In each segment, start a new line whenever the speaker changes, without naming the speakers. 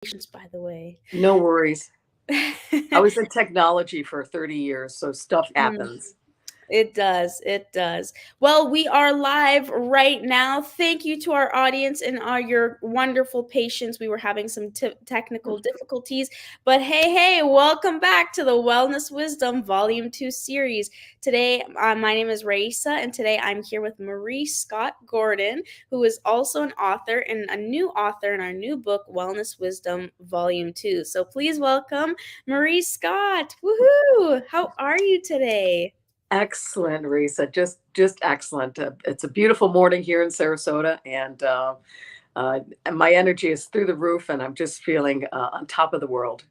Patience, by the way.
No worries. I was in technology for 30 years, so stuff
Mm.
happens.
It does. It does. Well, we are live right now. Thank you to our audience and your wonderful patience. We were having some technical difficulties, but hey, welcome back to the Wellness Wisdom Volume 2 series. Today, my name is Raisa, and today I'm here with Marie Scott Gordon, who is also an author and a new author in our new book, Wellness Wisdom Volume 2. So please welcome Marie Scott. Woohoo! How are you today?
Excellent, Risa. Just excellent. It's a beautiful morning here in Sarasota, and my energy is through the roof, and I'm just feeling on top of the world.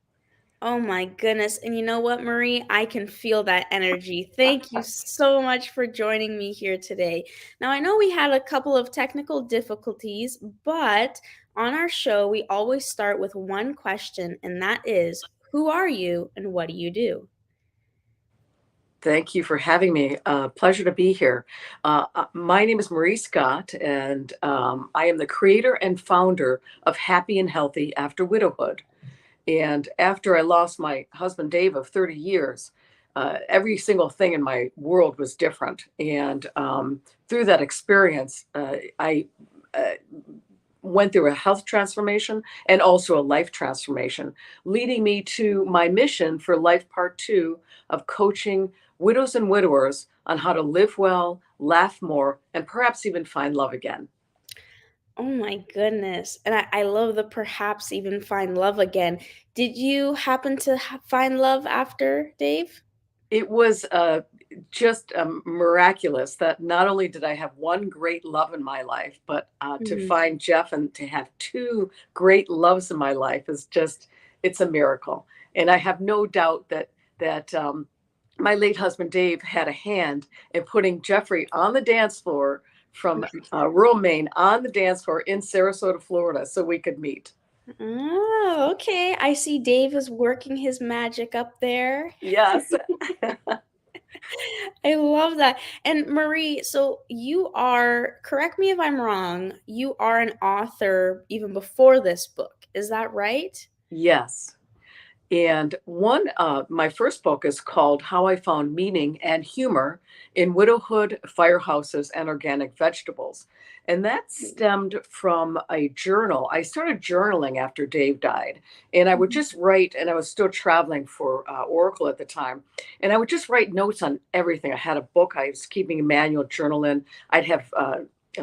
Oh my goodness. And you know what, Marie? I can feel that energy. Thank you so much for joining me here today. Now, I know we had a couple of technical difficulties, but on our show, we always start with one question, and that is, who are you and what do you do?
Thank you for having me. Pleasure to be here. My name is Marie Scott, and I am the creator and founder of Happy and Healthy After Widowhood. And after I lost my husband, Dave, of 30 years, every single thing in my world was different. And through that experience, I uh, went through a health transformation and also a life transformation, leading me to my mission for life part two of coaching widows and widowers on how to live well, laugh more, and perhaps even find love again.
Oh my goodness. And I love the perhaps even find love again. Did you happen to find love after Dave?
It was just miraculous that not only did I have one great love in my life, but to
Mhm.
find Jeff and to have two great loves in my life is just, it's a miracle. And I have no doubt that my late husband Dave had a hand in putting Jeffrey on the dance floor from rural Maine on the dance floor in Sarasota, Florida, so we could meet.
Oh, okay. I see Dave is working his magic up there.
Yes.
I love that. And Marie, so you are, correct me if I'm wrong, you are an author even before this book. Is that right?
Yes. And my first book is called How I Found Meaning and Humor in Widowhood, Firehouses, and Organic Vegetables. And that stemmed from a journal. I started journaling after Dave died, and I would
Mhm.
just write, and I was still traveling for Oracle at the time, and I would just write notes on everything. I had a book, I was keeping a manual journal in, I'd have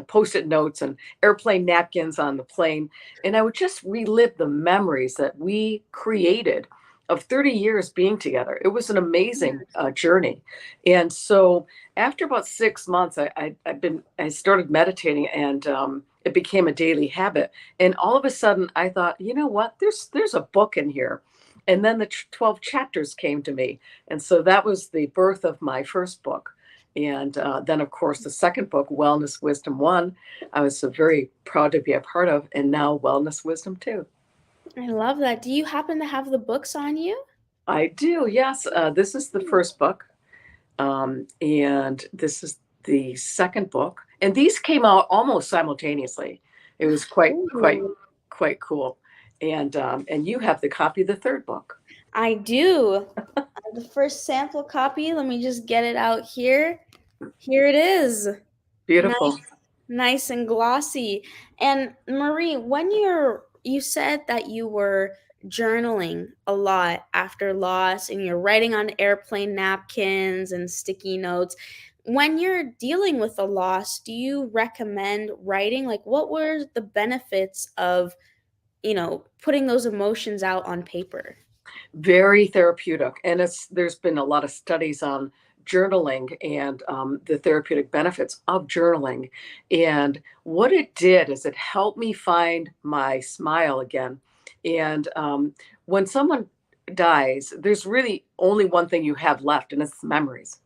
post-it notes and airplane napkins on the plane, and I would just relive the memories that we created of 30 years being together. It was an amazing journey. And so after about 6 months, I started meditating, and it became a daily habit. And all of a sudden I thought, you know what, there's a book in here. And then the 12 chapters came to me. And so that was the birth of my first book. And then, of course, the second book, Wellness Wisdom 1, I was so very proud to be a part of, and now Wellness Wisdom 2.
I love that. Do you happen to have the books on you?
I do, yes. This is the first book, and this is the second book. And these came out almost simultaneously. It was
Ooh.
quite cool. And you have the copy of the third book.
I do. The first sample copy, let me just get it out here. Here it is.
Beautiful.
Nice, nice and glossy. And Marie, when you said that you were journaling a lot after loss and you're writing on airplane napkins and sticky notes. When you're dealing with a loss, do you recommend writing? Like, what were the benefits of, putting those emotions out on paper?
Very therapeutic. And there's been a lot of studies on journaling and the therapeutic benefits of journaling. And what it did is it helped me find my smile again. And when someone dies, there's really only one thing you have left, and it's memories.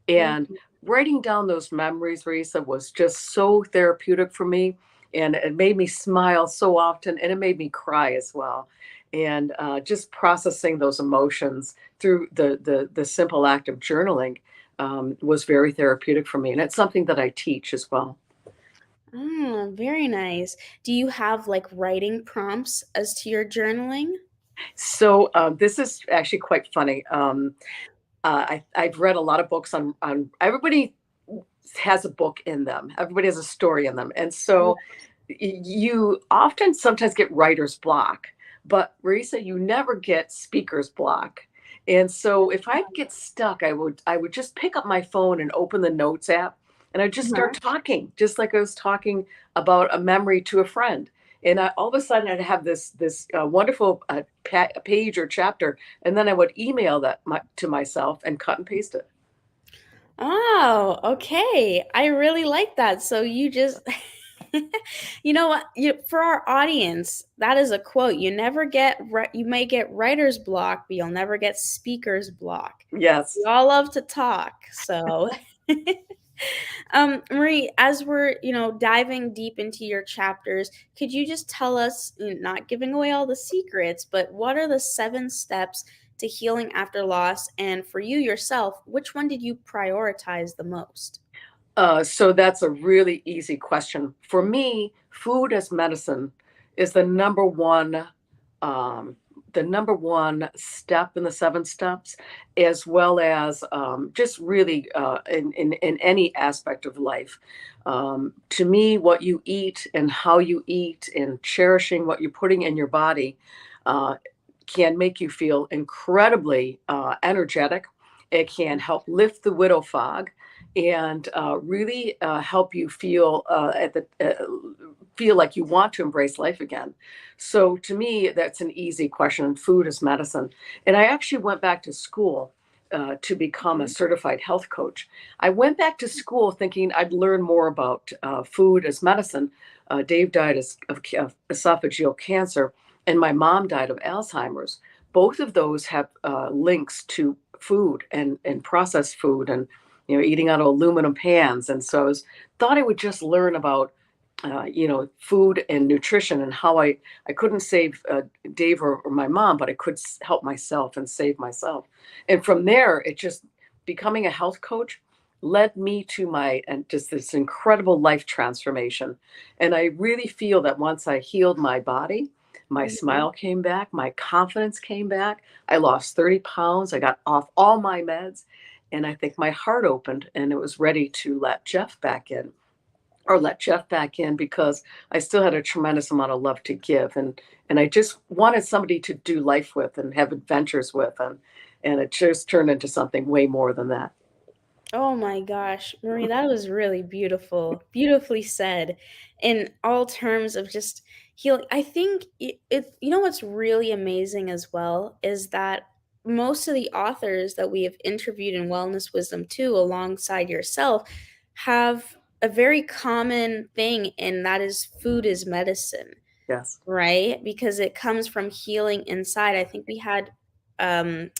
And
Mhm.
writing down those memories, Risa, was just so therapeutic for me. And it made me smile so often, and it made me cry as well. And just processing those emotions through the simple act of journaling was very therapeutic for me. And it's something that I teach as well.
Oh, very nice. Do you have like writing prompts as to your journaling?
So this is actually quite funny. I've read a lot of books on everybody has a book in them. Everybody has a story in them, and so you often sometimes get writer's block, but Marisa, you never get speaker's block. And so if I get stuck, I would just pick up my phone and open the notes app, and I'd just start
Uh-huh.
talking, just like I was talking about a memory to a friend. And all of a sudden, I'd have this wonderful page or chapter, and then I would email that to myself and cut and paste it.
Oh, okay. I really like that. So you just you know what? For our audience, that is a quote. You may get writer's block, but you'll never get speaker's block. We
Yes.
all love to talk. So Marie, as we're, diving deep into your chapters, could you just tell us, not giving away all the secrets, but what are the 7 steps to healing after loss? And for you yourself, which one did you prioritize the most?
So that's a really easy question. For me, food as medicine is um, the number one step in the 7 steps, as well as just really in any aspect of life. To me, what you eat and how you eat and cherishing what you're putting in your body uh, can make you feel incredibly energetic. It can help lift the widow fog and really help you feel like you want to embrace life again. So to me, that's an easy question. Food is medicine, and I actually went back to school to become a
Mhm.
certified health coach. I went back to school thinking I'd learn more about food as medicine. Dave died of esophageal cancer, and my mom died of Alzheimer's. Both of those have links to food and processed food and eating out of aluminum pans. And so thought I would just learn about food and nutrition and how I couldn't save Dave or my mom, but I could help myself and save myself. And from there, it just becoming a health coach led me to my and just this incredible life transformation. And I really feel that once I healed my body, my
Mhm.
smile came back, my confidence came back. I lost 30 pounds. I got off all my meds. And I think my heart opened and it was ready to let Jeff back in because I still had a tremendous amount of love to give and I just wanted somebody to do life with and have adventures with and it just turned into something way more than that.
Oh my gosh, Marie, that was really beautiful. Beautifully said in all terms of just healing. I think what's really amazing as well is that most of the authors that we have interviewed in Wellness Wisdom too, alongside yourself, have a very common thing, and that is food is medicine,
Yes.
right? Because it comes from healing inside. I think we had um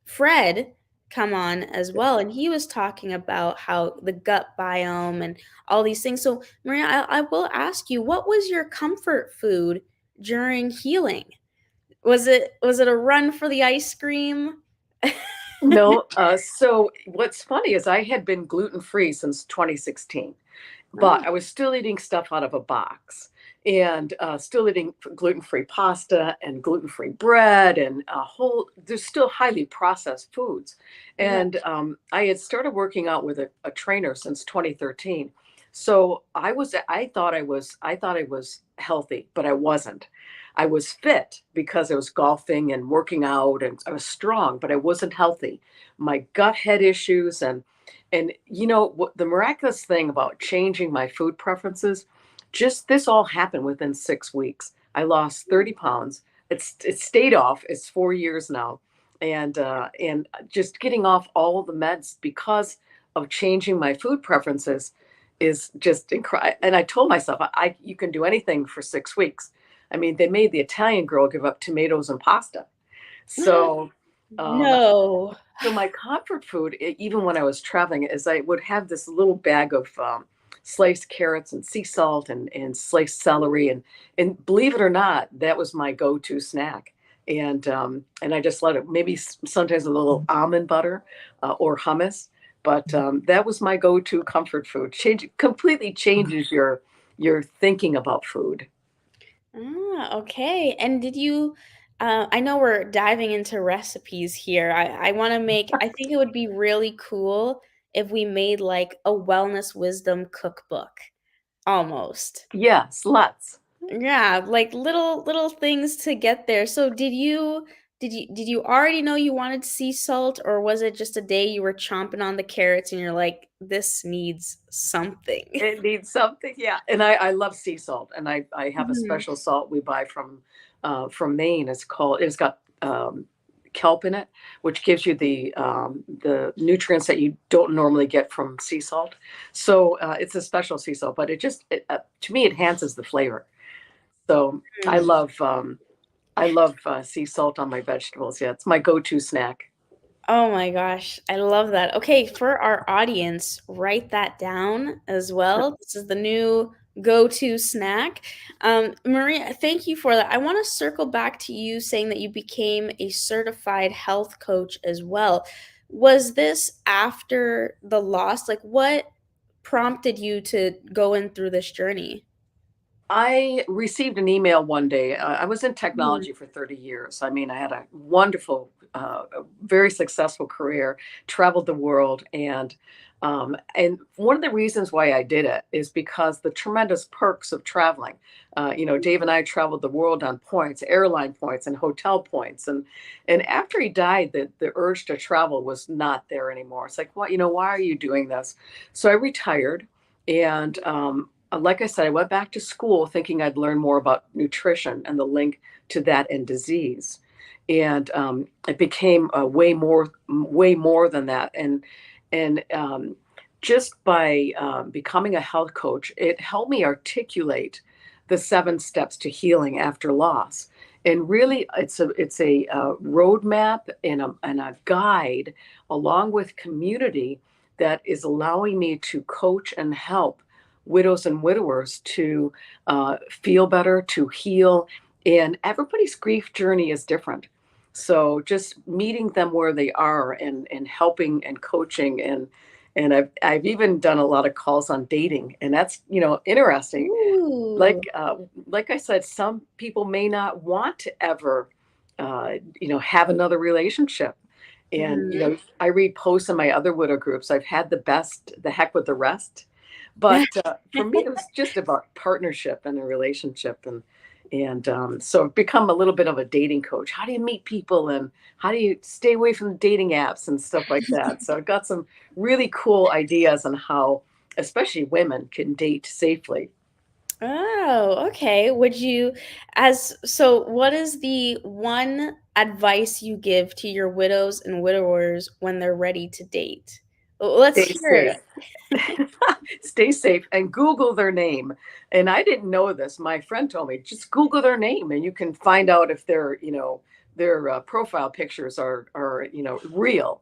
Fred come on as well, and he was talking about how the gut biome and all these things. So, Maria, I will ask you, what was your comfort food during healing? Was it a run for the ice cream?
No, so what's funny is I had been gluten free since 2016, but
Oh,
I was still eating stuff out of a box and still eating gluten free pasta and gluten free bread and there's still highly processed foods.
yeah.
And I had started working out with a trainer since 2013. So I thought I was healthy, but I wasn't. I was fit because I was golfing and working out and I was strong, but I wasn't healthy. My gut had issues and what the miraculous thing about changing my food preferences, just this all happened within 6 weeks. I lost 30 pounds. It stayed off. It's 4 years now, and just getting off all the meds because of changing my food preferences is just incredible. And I told myself, you can do anything for 6 weeks. I mean, they made the Italian girl give up tomatoes and pasta. So um,
No.
so my comfort food, even when I was traveling, is I would have this little bag of sliced carrots and sea salt and sliced celery, and believe it or not, that was my go-to snack. And I just let it maybe sometimes a little almond butter or hummus, but that was my go-to comfort food. Completely changes you're thinking about food.
Ah, okay. And did you I know we're diving into recipes here. I want to make I think it would be really cool if we made like a wellness wisdom cookbook almost.
Yes, let's.
Yeah, like little things to get there. So did you already know you wanted sea salt, or was it just a day you were chomping on the carrots and you're like, this needs something?
It needs something, yeah. And I love sea salt, and I have a
Mhm.
special salt we buy from Maine. It's got kelp in it, which gives you the nutrients that you don't normally get from sea salt. So it's a special sea salt, but to me it enhances the flavor. So
Mm.
I love sea salt on my vegetables. Yeah, it's my go-to snack.
Oh my gosh, I love that. Okay, for our audience, write that down as well. This is the new go-to snack. Maria, thank you for that. I want to circle back to you saying that you became a certified health coach as well. Was this after the loss? Like, what prompted you to go in through this journey?
I received an email one day. I was in
Mhm.
technology for 30 years. I mean, I had a wonderful, very successful career, traveled the world, and one of the reasons why I did it is because the tremendous perks of traveling. Dave and I traveled the world on points, airline points, and hotel points, and after he died, the urge to travel was not there anymore. It's like, what, why are you doing this? So I retired, and like I said, I went back to school thinking I'd learn more about nutrition and the link to that and disease. And it became way more than that. And just by becoming a health coach, it helped me articulate the 7 steps to healing after loss. And really, it's a roadmap and a guide, along with community, that is allowing me to coach and help widows and widowers to feel better, to heal. And everybody's grief journey is different. So just meeting them where they are and helping and coaching and I've even done a lot of calls on dating, and that's interesting.
Ooh.
Like I said, some people may not want to ever have another relationship. And
Mhm.
I read posts in my other widow groups. I've had the best, the heck with the rest. But for me, it was just about partnership and a relationship, and so I've become a little bit of a dating coach. How do you meet people, and how do you stay away from the dating apps and stuff like that? So I've got some really cool ideas on how, especially women, can date safely.
Oh, okay. Would you as so what is the one advice you give to your widows and widowers when they're ready to date? Let's
Stay
hear
safe.
it.
Stay safe and Google their name. And I didn't know this. My friend told me, just Google their name and you can find out if their profile pictures are real.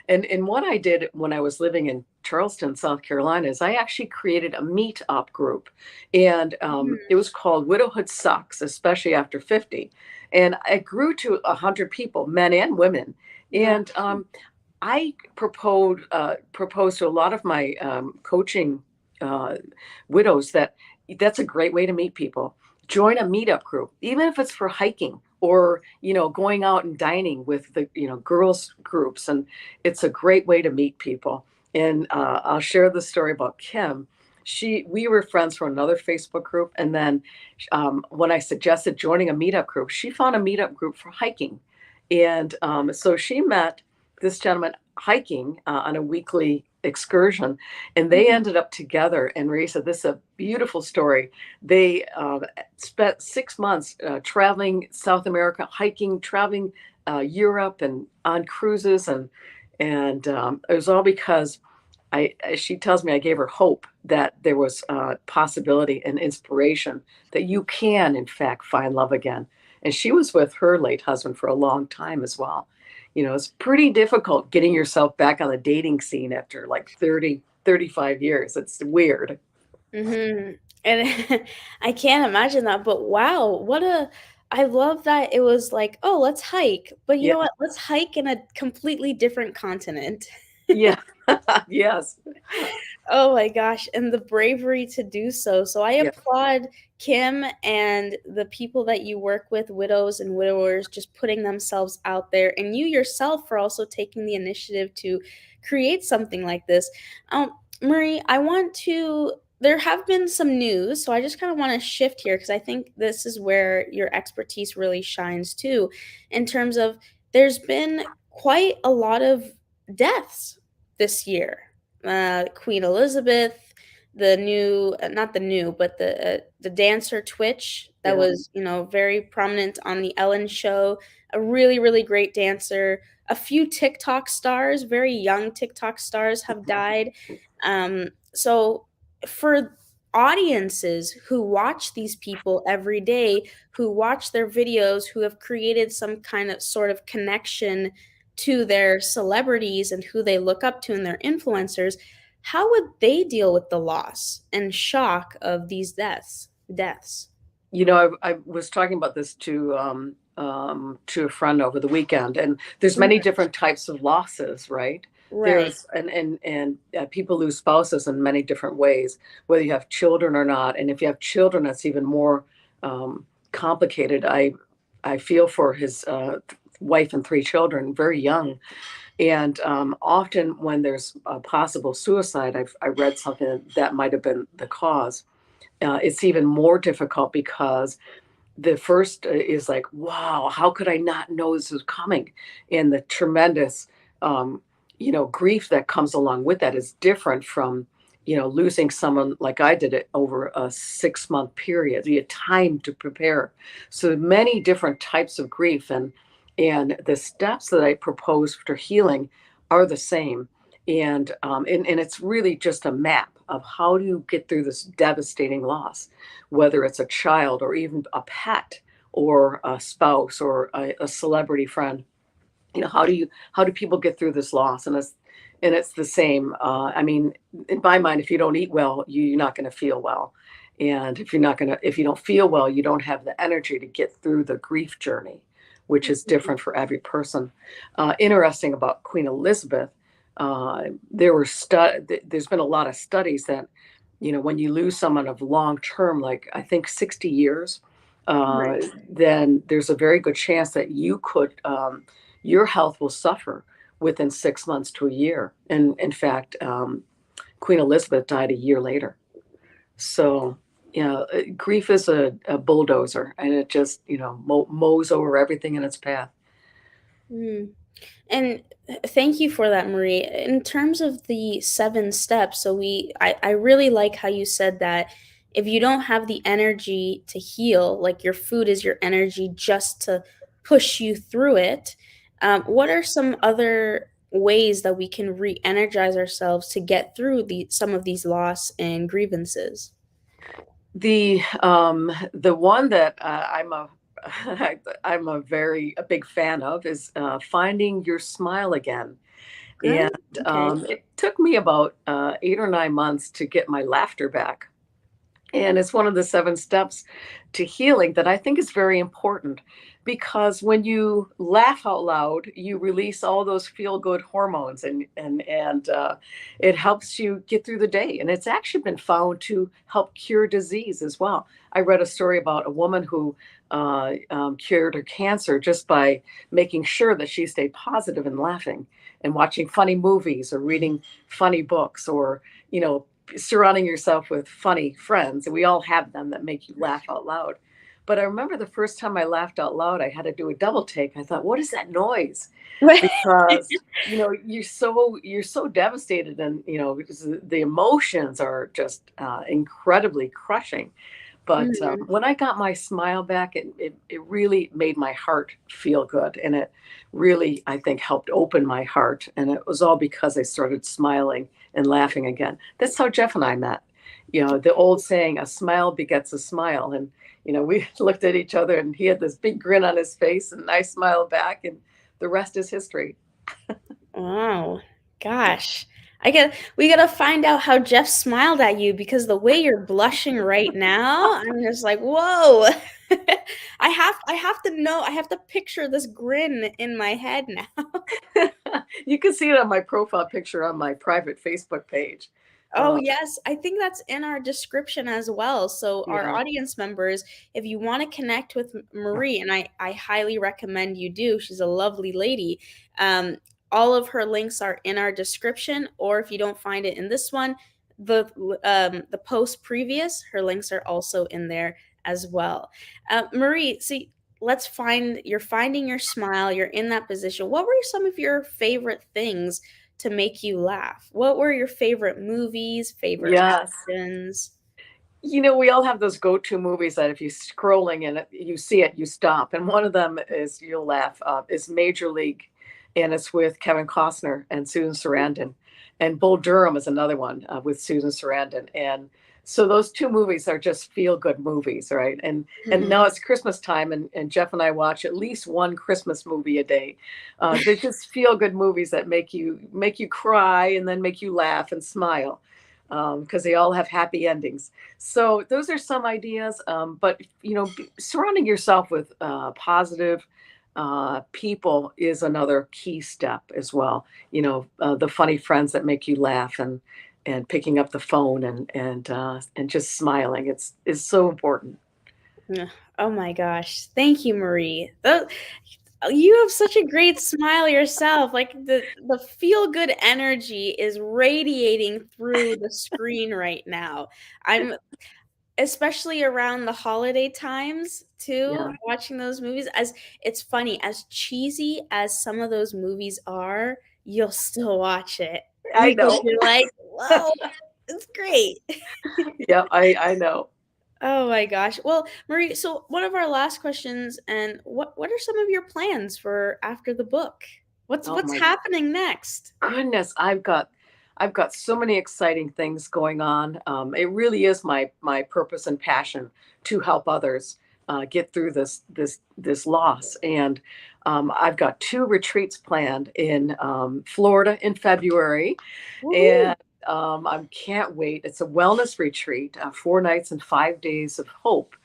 And what I did when I was living in Charleston, South Carolina, is I actually created a meetup group, and
Mhm.
it was called Widowhood Sucks, especially after 50. And it grew to 100 people, men and women.
Wow.
And I proposed to a lot of my coaching uh, widows that that's a great way to meet people. Join a meetup group, even if it's for hiking or going out and dining with the girls groups, and it's a great way to meet people. And I'll share the story about Kim. We were friends from another Facebook group, and then when I suggested joining a meetup group, she found a meetup group for hiking, and so she met this gentleman hiking on a weekly excursion, and they
Mhm.
ended up together. And Marisa, this is a beautiful story. They spent 6 months traveling South America, hiking, traveling Europe, and on cruises, and it was all because she tells me I gave her hope that there was possibility and inspiration that you can, in fact, find love again. And she was with her late husband for a long time as well. It's pretty difficult getting yourself back on the dating scene after like 35 years. It's weird.
Mhm. And I can't imagine that, but wow, I love that it was like, "Oh, let's hike." But you
Yeah.
know what? Let's hike in a completely different continent.
Yeah. Yes.
Oh my gosh, and the bravery to do so. So I
Yeah.
applaud Kim and the people that you work with, widows and widowers, just putting themselves out there, and you yourself for also taking the initiative to create something like this. Marie, I want to. There have been some news, so I just kind of want to shift here because I think this is where your expertise really shines too, in terms of there's been quite a lot of deaths this year. Queen Elizabeth, the new, not the new, but the dancer Twitch that
Yeah.
was, very prominent on the Ellen show. A really, really great dancer. A few TikTok stars, very young TikTok stars, have died. So for audiences who watch these people every day, who watch their videos, who have created some kind of sort of connection to their celebrities and who they look up to and their influencers, how would they deal with the loss and shock of these deaths?
I was talking about this to a friend over the weekend, and there's many different types of losses, right?
Right.
There's and people lose spouses in many different ways, whether you have children or not. And if you have children, that's even more complicated. I feel for his wife and three children, very young, and often when there's a possible suicide, I read something that might have been the cause. It's even more difficult because the first is like, wow, how could I not know this was coming? And the tremendous, um, grief that comes along with that is different from, losing someone like I did it over a 6 month period. You had time to prepare. So many different types of grief, and the steps that I propose for healing are the same. And it's really just a map of how do you get through this devastating loss, whether it's a child or even a pet or a spouse or a celebrity friend. How do people get through this loss? And it's the same. I mean, in my mind, if you don't eat well, you're not going to feel well. And if you don't feel well, you don't have the energy to get through the grief journey, which is different for every person. Interesting about Queen Elizabeth, there's been a lot of studies that, when you lose someone of long term, like I think 60 years,
Right.
then there's a very good chance that your health will suffer within 6 months to a year. And in fact, Queen Elizabeth died a year later. So, grief is a bulldozer, and it just, mows over everything in its path.
Mm. And thank you for that, Marie. In terms of the 7 steps, so I really like how you said that if you don't have the energy to heal, like your food is your energy just to push you through it, what are some other ways that we can re-energize ourselves to get through some of these loss and grievances?
The one that I'm a big fan of is finding your smile again. And
Good. Okay.
it took me about 8 or 9 months to get my laughter back. And it's one of the 7 steps to healing that I think is very important, because when you laugh out loud, you release all those feel good hormones, and it helps you get through the day. And it's actually been found to help cure disease as well. I read a story about a woman who cured her cancer just by making sure that she stayed positive and laughing and watching funny movies or reading funny books, or, surrounding yourself with funny friends. And we all have them that make you laugh out loud. But I remember the first time I laughed out loud, I had to do a double take. I thought, what is that noise? Because you're so devastated, and because the emotions are just incredibly crushing. But
Mhm.
when I got my smile back, it really made my heart feel good. And it really, I think, helped open my heart. And it was all because I started smiling and laughing again. That's how Jeff and I met. The old saying, a smile begets a smile. And, we looked at each other, and he had this big grin on his face, and I smiled back, and the rest is history.
Wow. Gosh. We gotta find out how Jeff smiled at you because the way you're blushing right now, I'm just like, whoa. I have to know, I have to picture this grin in my head now.
You can see it on my profile picture on my private Facebook page.
Oh,
Uh,
yes. I think that's in our description as well. So, our
yeah,
audience members, if you want to connect with Marie, and I highly recommend you do, she's a lovely lady. Um, all of her links are in our description, or if you don't find it in this one, the post previous, her links are also in there as well. Marie, see, you're finding your smile, you're in that position. What were some of your favorite things to make you laugh? What were your favorite movies, favorite
yes.
actions?
We all have those go-to movies that if you're scrolling and you see it, you stop. And one of them is, you'll laugh, is Major League, and it's with Kevin Costner and Susan Sarandon. And Bull Durham is another one with Susan Sarandon. And so those two movies are just feel-good movies, right? And
Mhm.
now it's Christmas time, and Jeff and I watch at least one Christmas movie a day. They're just feel-good movies that make you cry and then make you laugh and smile, because they all have happy endings. So those are some ideas. But surrounding yourself with positive people is another key step as well. The funny friends that make you laugh, and picking up the phone and just smiling. It's is so important.
Yeah. Oh my gosh. Thank you, Marie. You have such a great smile yourself. Like the feel good energy is radiating through the screen right now. I'm especially around the holiday times too,
Yeah,
watching those movies. As it's funny, as cheesy as some of those movies are, you'll still watch it
I
because
know.
you're like, whoa, it's great.
Yeah, I know.
Oh my gosh. Well, Marie, so one of our last questions, and what are some of your plans for after the book?
Oh
What's
my
happening next?
goodness, I've got so many exciting things going on. It really is my purpose and passion to help others get through this loss. And I've got two retreats planned in Florida in February,
Woohoo.
and I can't wait. It's a wellness retreat, 4 nights and 5 days of hope.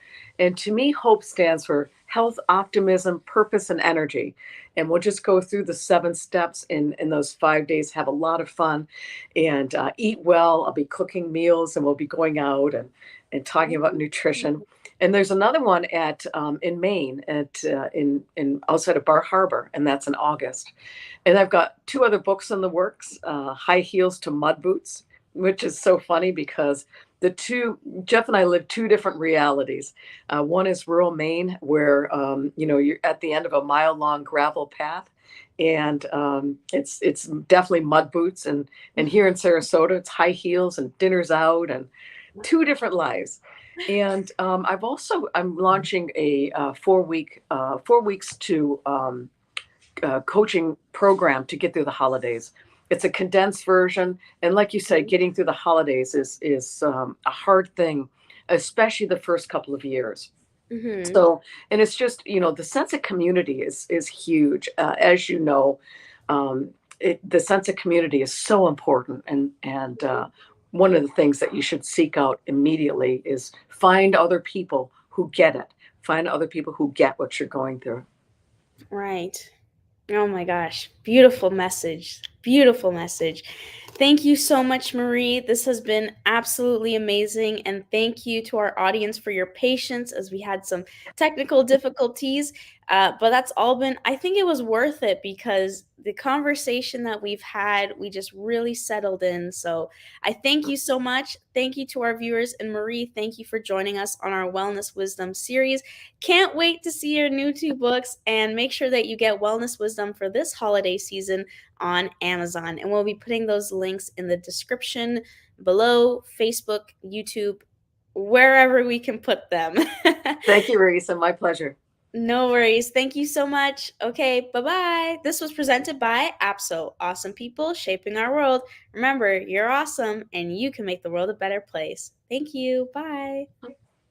And to me, hope stands for health, optimism, purpose, and energy. And we'll just go through the 7 steps in those 5 days, have a lot of fun, and eat well. I'll be cooking meals, and we'll be going out and talking about nutrition. And there's another one at in Maine, at in outside of Bar Harbor, and that's in August. And I've got two other books in the works, High Heels to Mud Boots, which is so funny because the two, Jeff and I live two different realities. One is rural Maine, where you're at the end of a mile-long gravel path, and it's definitely mud boots, and here in Sarasota, it's high heels and dinners out, and two different lives. And I'm launching a 4 weeks to coaching program to get through the holidays. It's a condensed version, and like you said, getting through the holidays is a hard thing, especially the first couple of years.
Mm-hmm.
So, and it's just the sense of community is huge, as you know. The sense of community is so important, and one of the things that you should seek out immediately is find other people who get it, find other people who get what you're going through.
Right. Oh my gosh. Beautiful message. Beautiful message. Thank you so much, Marie. This has been absolutely amazing. And thank you to our audience for your patience as we had some technical difficulties. But that's all been, I think it was worth it because the conversation that we've had, we just really settled in. So I thank you so much. Thank you to our viewers. And Marie, thank you for joining us on our Wellness Wisdom series. Can't wait to see your new 2 books, and make sure that you get Wellness Wisdom for this holiday season on Amazon. And we'll be putting those links in the description below, Facebook, YouTube, wherever we can put them.
Thank you, Risa. My pleasure.
No worries. Thank you so much. Okay, bye bye. This was presented by APSOW, awesome people shaping our world. Remember, you're awesome and you can make the world a better place. Thank you. Bye.